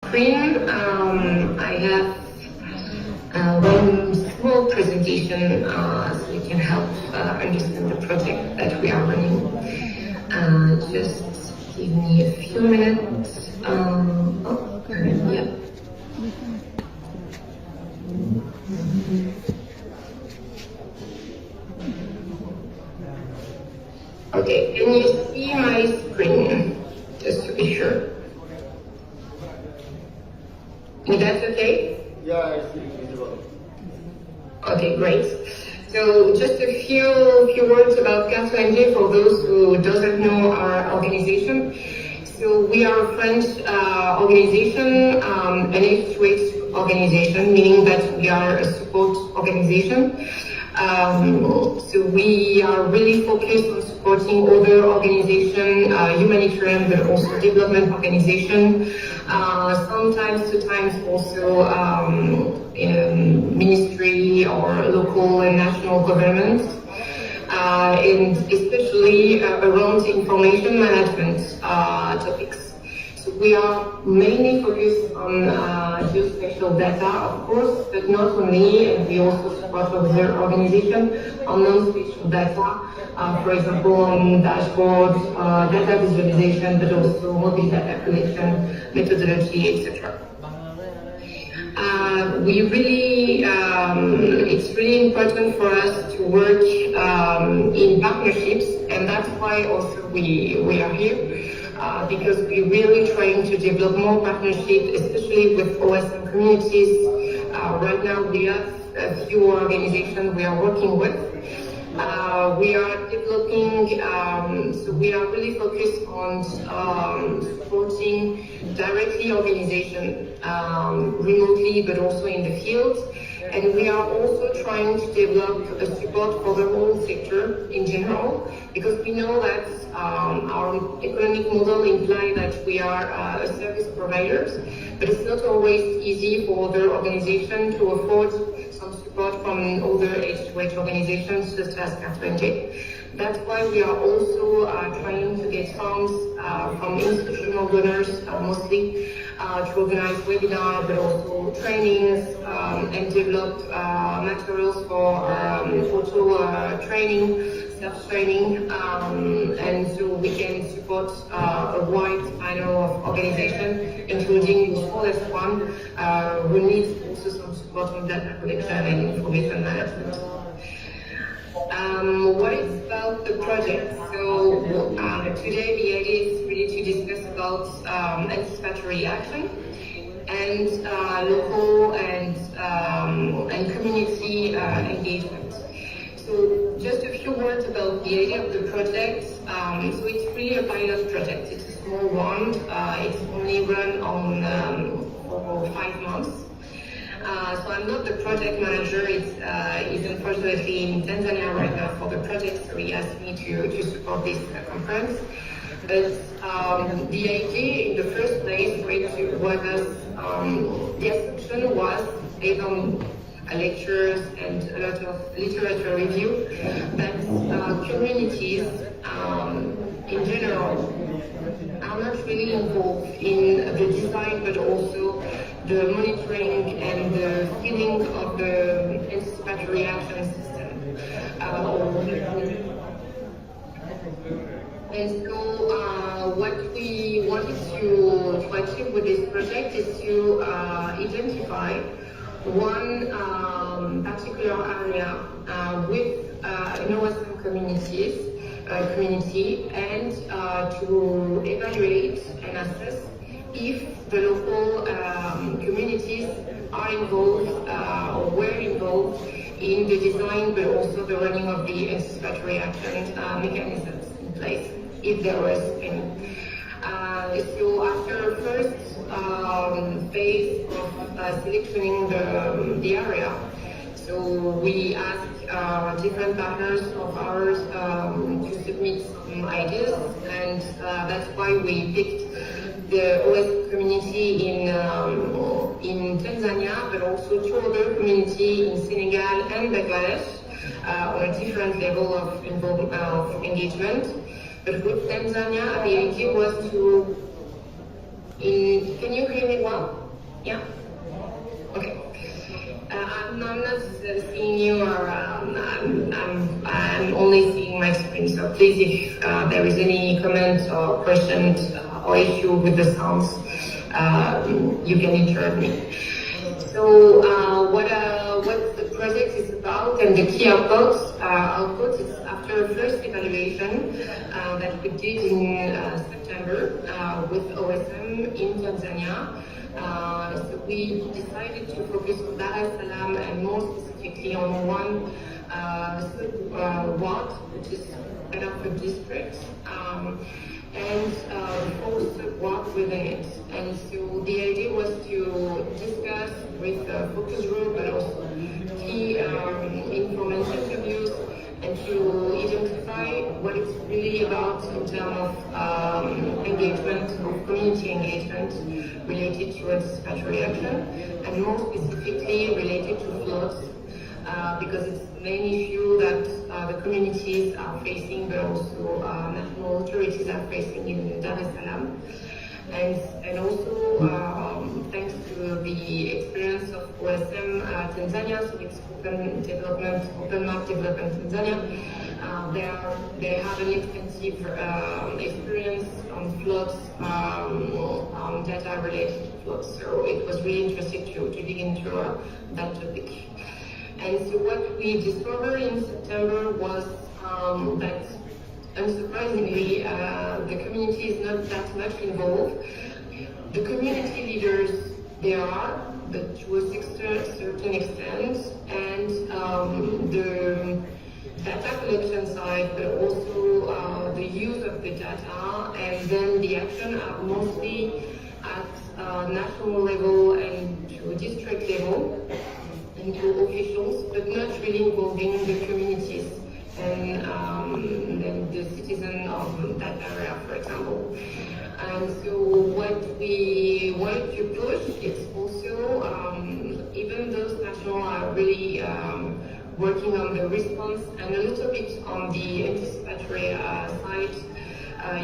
screen, I have one small presentation so you can help understand the project that we are running. Just give me a few minutes. Yeah. Okay, can you see my screen? Just to be sure. Is that okay? Yeah, I see it well. Okay, great. So just a few words about Confluence for those who doesn't know our organization. So we are a French organization, an H2H organization, meaning that we are a support organization. So we are really focused on supporting other organizations, humanitarian but also development organization. Sometimes, also ministry or local and national governments, and especially around information management topics. So we are mainly focused on geospatial data, of course, but not only, and we also support other organizations on non-spatial data, for example, on dashboards, data visualization, but also mobile data collection, methodology, etc. It's really important for us to work in partnerships, and that's why also we are here. Because we're really trying to develop more partnerships, especially with OSM communities. Right now we have a few organizations we are working with. We are developing, so we are really focused on supporting directly organizations remotely, but also in the field. And we are also trying to develop a support for the whole sector in general, because we know that our economic model implies that we are a service providers, but it's not always easy for other organizations to afford some support from other H2H organizations such as Confluence. That's why we are also trying to get funds from institutional donors mostly to organize webinars, but also trainings and develop materials for photo training, self-training, and so we can support a wide panel of organizations, including the smallest one, who needs also some support on data collection and information management. What is about the project? So today the idea is really to discuss about anticipatory action and local and community engagement. So just a few words about the idea of the project. So it's really a pilot project. It's a small one. It's only run on for 5 months. So I'm not the project manager. It's unfortunately in Tanzania right now for the project, so he asked me to support this conference. But the idea in the first place the assumption was based on lectures and a lot of literature review that communities in general are not really involved in the design, but also the monitoring and the feeling of the anticipatory action system. And so what we wanted to achieve with this project is to identify one particular area with an OSM community and to evaluate and assess if the local communities are involved or were involved in the design, but also the running of the anticipatory action mechanisms in place, if there was any. So after a first phase of selectioning the area, so we asked different partners of ours to submit some ideas, and that's why we picked the OS community in Tanzania, but also 2 other communities in Senegal and Bangladesh on a different level of engagement. But with Tanzania, the idea was to, can you hear me well? Yeah? Okay. I'm not seeing you, or I'm only seeing my screen. So please, if there is any comment or question or issue with the sounds, you can interrupt me. So what the project is about and the key outputs is after a first evaluation that we did in September with OSM in Tanzania. So we decided to focus on Dar es Salaam and more specifically on one ward, which is kind of a district, and four ward within it. And so the idea was to discuss with the focus group, but also key informants interviews, and to identify what it's really about in terms of engagement, of community engagement related to anticipatory action, and more specifically related to floods, because it's the main issue that the communities are facing, but also national authorities are facing in Dar es Salaam. And also thanks to the experience of OSM Tanzania, so it's open map development Tanzania, they have an extensive experience on floods, on data related to floods. So it was really interesting to dig into that topic. And so what we discovered in September was that unsurprisingly, the community is not that much involved. The community leaders, they are, but to a certain extent, and the data collection side, but also the use of the data, and then the action are mostly at national level and to district level, and to officials, but not really involving the communities and the citizen of that area, for example. And so what we wanted to push is also, even those national are really working on the response and a little bit on the anticipatory side,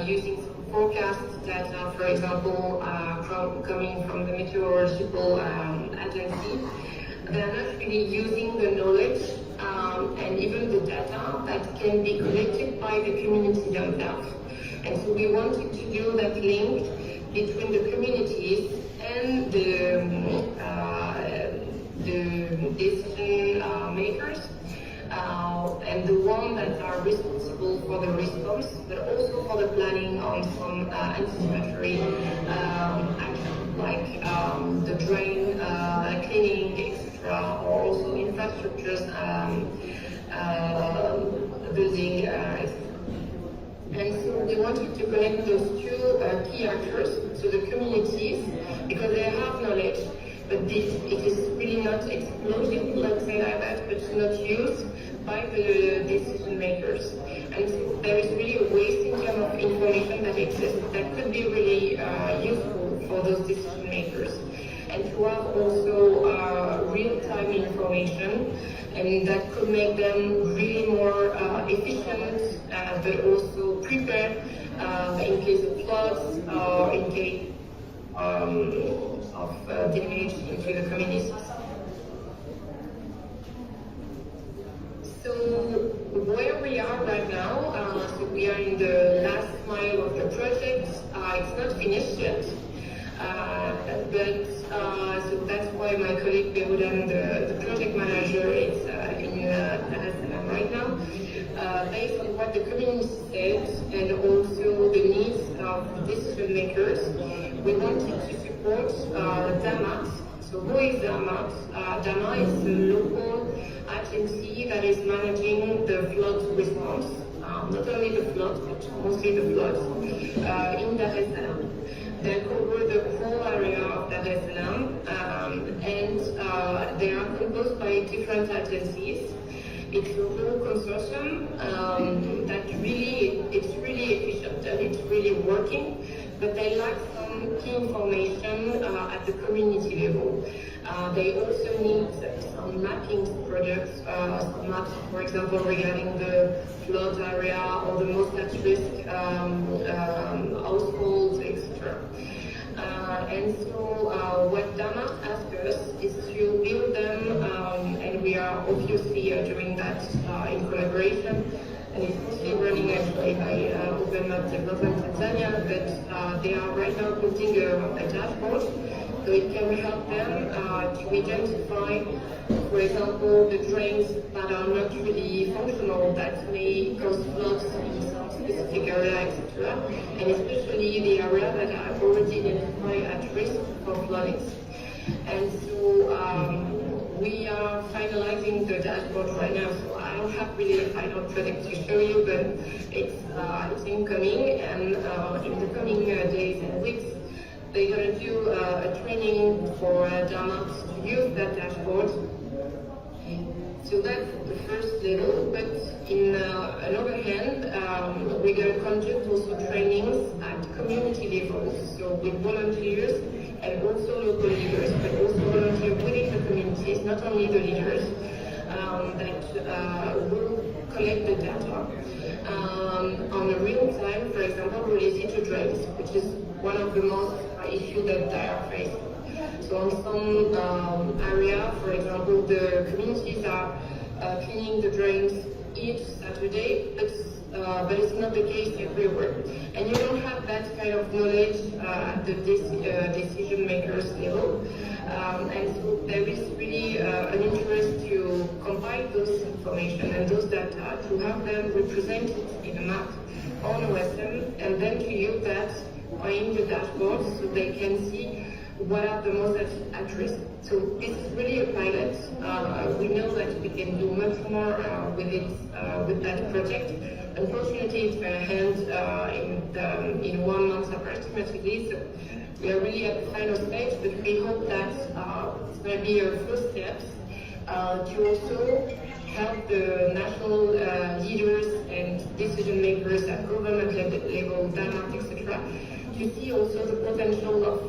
using some forecast data, for example, coming from the meteorological agency. They're not really using the knowledge and even the data that can be collected by the community themselves. And so we wanted to do that link between the communities and the decision makers, and the ones that are responsible for the response, but also for the planning on some anticipatory action, like the drain cleaning, etc., or also infrastructures, building, etc. And so we wanted to connect those two key actors, so the communities, because they have knowledge, but it is really not exploited, let's say like that, but it's not used by the decision makers. And so there is really a waste in terms of information that exists that could be really useful for those decision makers. And to have also real-time information, and that could make them really more efficient, but also prepared in case of floods or in case of damage into the communities. So where we are right now, so we are in the last mile of the project. It's not finished yet, but so that's why my colleague Beoudan, the project manager, is in Dar es Salaam right now. Based on what the community said and also the needs of decision makers, we wanted to support DAMAT. So who is DAMAT? DAMAT is a local agency that is managing the flood response, not only the floods, but mostly the floods in Dar es Salaam. They cover the whole area of Dar es Salaam, and they are composed by different agencies. It's a whole consortium that it's really efficient and it's really working, but they lack some key information at the community level. They also need some mapping products, some maps, for example, regarding the flood area or the most at risk households, etc. And so what DAMA and it's still running actually by Open Map Development Tanzania, but they are right now building a dashboard, so it can help them to identify, for example, the drains that are not really functional, that may cause floods in some specific area, etc., and especially the area that are already identified at risk for flooding. And so we are finalizing the dashboard right now, so I don't have really a final product to show you, but it's incoming, and in the coming days and weeks, they're going to do a training for Damas to use that dashboard. So that's the first level, but in another hand, we're going to conduct also trainings at community levels, so with volunteers and also local leaders, but also volunteers within the communities, not only the leaders, that will collect the data on a real time, for example, related to drains, which is one of the most issues that they are facing. So on some area, for example, the communities are cleaning the drains each Saturday, but it's not the case everywhere. And you don't have that kind of knowledge at the decision makers level. And so there is really an interest to compile those information and those data, to have them represented in a map on OSM, and then to use that in the dashboard so they can see what are the most at risk. So this is really a pilot. We know that we can do much more with that project. Unfortunately, it's going to end in 1 month approximately. So we are really at the final stage, but we hope that it's going to be our first steps to also help the national leaders and decision makers at government level, Denmark, etc., to see also the potential of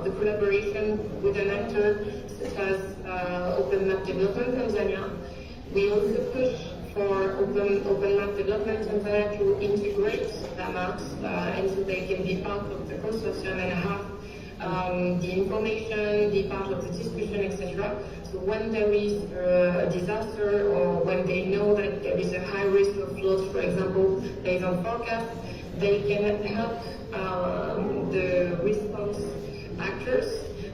the collaboration with an actor such as Open Map Development Tanzania. We also push for Open Map Development Tanzania to integrate the maps, and so they can be part of the consortium and have the information, be part of the discussion, etc. So when there is a disaster, or when they know that there is a high risk of floods, for example, based on forecast, they can help the response actors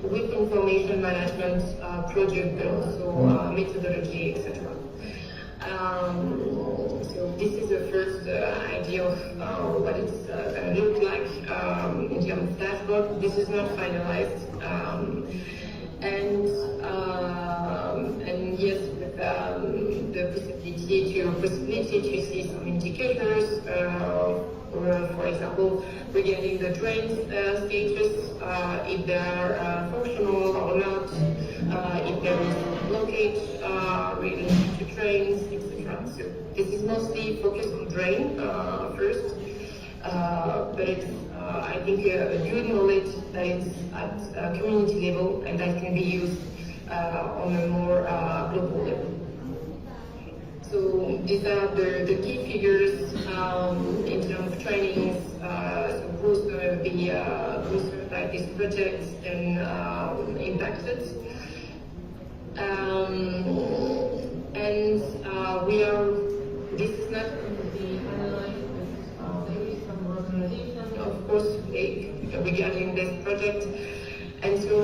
with information management project, but also methodology, etc. So this is the first idea of what it's going to look like in terms of dashboard. This is not finalized, and yes, with the possibility to see some indicators, for example, regarding the drain status, if they are functional or not, if there is blockage related to drains, etc. So this is mostly focused on drain first, but it's I think a good knowledge that is at community level and that can be used on a more global level. So these are the key figures in terms of trainings. So who's going to be concerned by this project and impacted. This is not completely finalized, but there is some recommendation, of course, regarding this project. And so,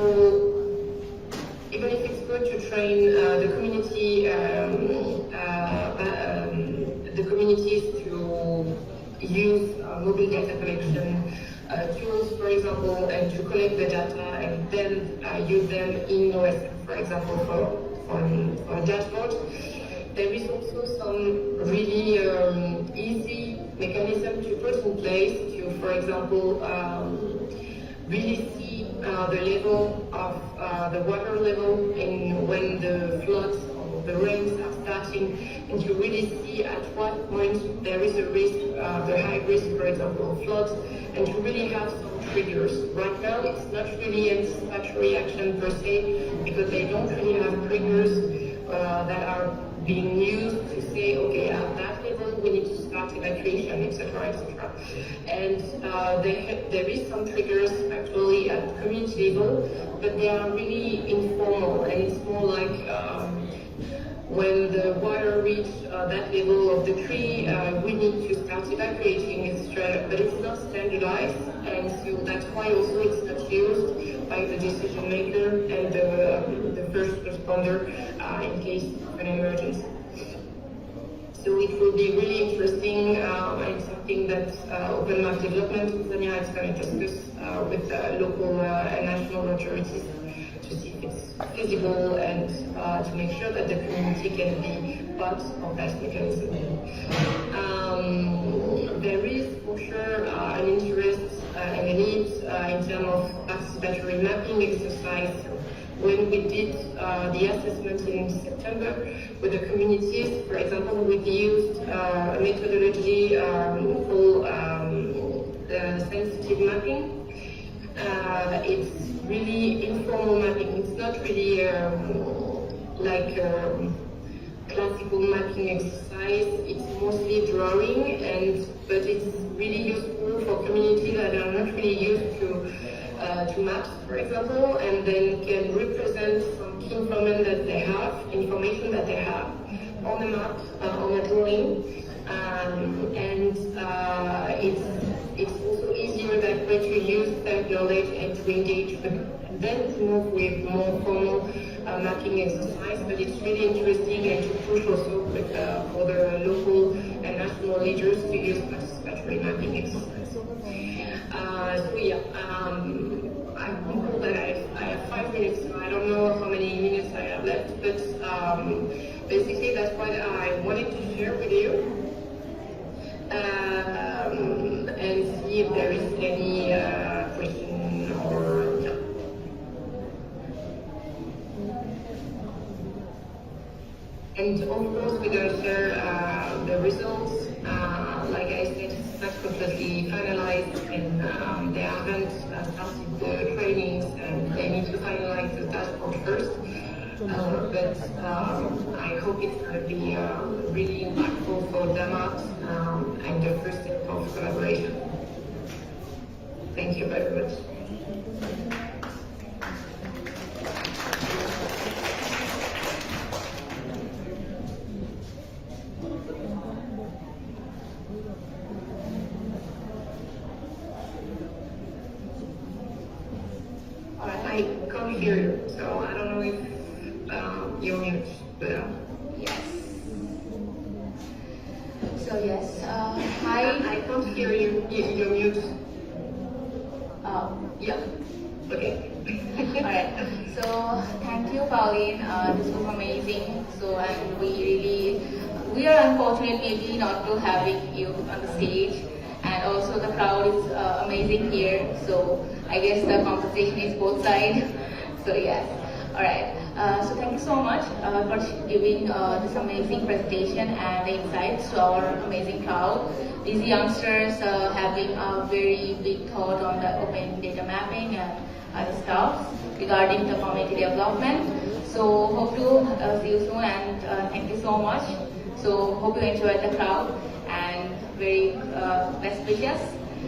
even if it's good to train the communities to use mobile data collection tools, for example, and to collect the data and then use them in OSM, for example, for dashboard. There is also some really easy mechanism to put in place to, for example, really see the level of the water level in when the floods or the rains are starting, and to really see at what point there is a risk, the high risk, for example, of floods, and to really have some triggers. Right now, it's not really anticipatory action per se, because they don't really have triggers that are being used to say, okay, at that level we need to start evacuation, etc., etc. And there is some triggers actually at community level, but they are really informal, and it's more like when the water reaches that level of the tree, we need to start evacuating extra, but it's not standardized, and so that's why also it's not used by the decision maker and the first responder in case of an emergency. So it will be really interesting and something that Open Map Development Tanzania is going to discuss with local and national authorities to see if it's feasible and to make sure that the community can be part of that mechanism. There is for sure an interest and a need in terms of participatory mapping exercise. When we did the assessment in September with the communities, for example, we used a methodology called sensitive mapping. It's really informal mapping. It's not really like classical mapping exercise. It's mostly drawing, but it's really useful for communities that are not really used to maps, for example, and then can represent some key information that they have on a map, on a drawing, and it's also easier that way to use that knowledge and to engage with, then to move with more formal mapping exercise. But it's really interesting and to push also with for the local and national leaders to use participatory mapping exercise. So yeah, I'm hopeful that I have 5 minutes, so I don't know how many minutes I have left, but basically that's what I wanted to share with you. And see if there is any question or yeah. And of course we're going to share the results. Like I said, it's not completely finalized, and they haven't started the trainings, and they need to finalize the dashboard first. But I hope it's going to be really impactful for DAMAT and the first step of collaboration. Thank you very much. I can't hear you, so I don't know if you're mute. Yes. So yes, hi. I can't hear you. You're mute. Yeah. Okay. Alright. So thank you, Pauline. This was amazing. So and we are unfortunate maybe not to having you on the stage, and also the crowd is amazing here. So I guess the compensation is both sides. So yes. Alright. So thank you so much for giving this amazing presentation and the insights to our amazing crowd. These youngsters having a very big thought on the open data mapping and other stuff regarding the community development. So hope to see you soon, and thank you so much. So hope you enjoyed the crowd and very best wishes.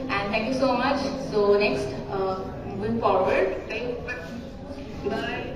And thank you so much. So next, moving forward. Thank you. Bye.